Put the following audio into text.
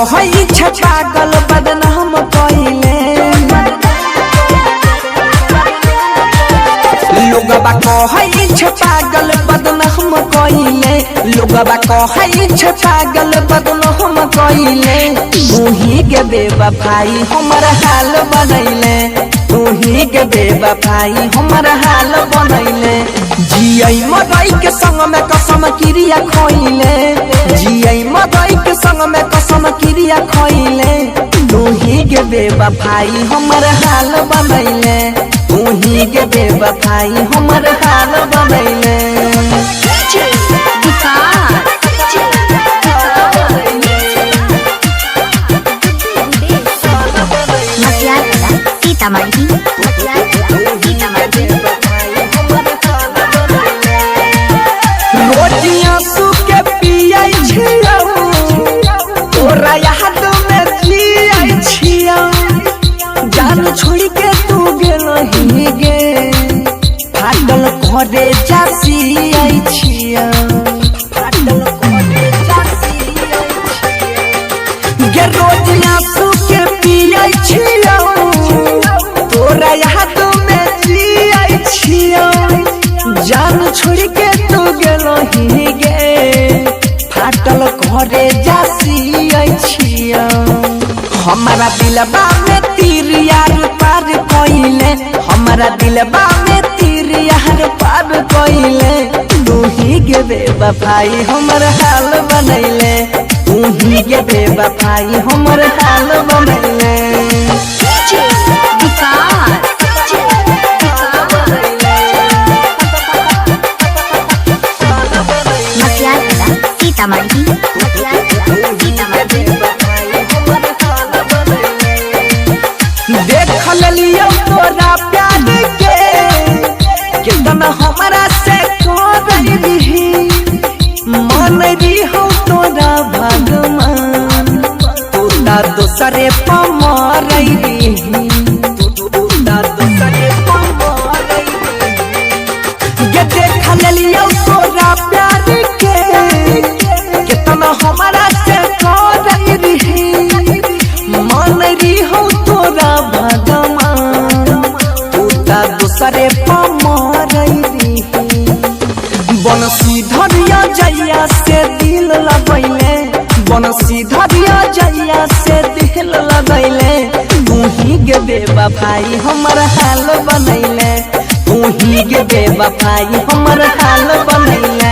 कहई छे पागल बदनाम कइले लोगबा कहई छे पागल बदनाम कइले लोगबा कहई छे पागल बदनाम कइले तूही के बेवफाई हमर हाल बनैले तूही के बेवफाई हमर हाल बनैले जियई मदई के संग में कसम क्रिया खइले जियई मदई के संग में कसम क्रिया खइले तूही के बेवफाई हमर हाल बनैले तूही के बेवफाई हमर हाल बनैले रोटियां सूखे पियै छियौ तोरा याद में जियै छियौ जान छोड़ के तू गेलही गे फाटल घरे जासी आई छियौ फाटल घरे जासी गे रोटियां सूखे पियै छियौ तोरा याद में जियै छियौ जान छोड़ के तू गेलही गे फाटल घरे जासी आई छियौ हमारा दिलबा में तीर यार पार कइले हमारा दिलबा में तीर यार पार कइले तूही के बेवफाई हमर हाल बनैले तूही के बेवफाई हमर हाल बनैले देख लियो तोरा प्यार के कितना हमरा से करही मन रही तोरा भगवान तोरा दोसरे पमरही तोरा दोसरे पमरही ये देख लियो तोरा प्यार के कितना हमरा से करही मन रही तोरा भगवान तोरा दोसरे पमरही बनसी धरिया जइया से दिल लगैले बनसी धरिया जइया से दिल लगैले तूही के बेवफाई हमर हाल बनैले तूही के बेवफाई हमर हाल बनैले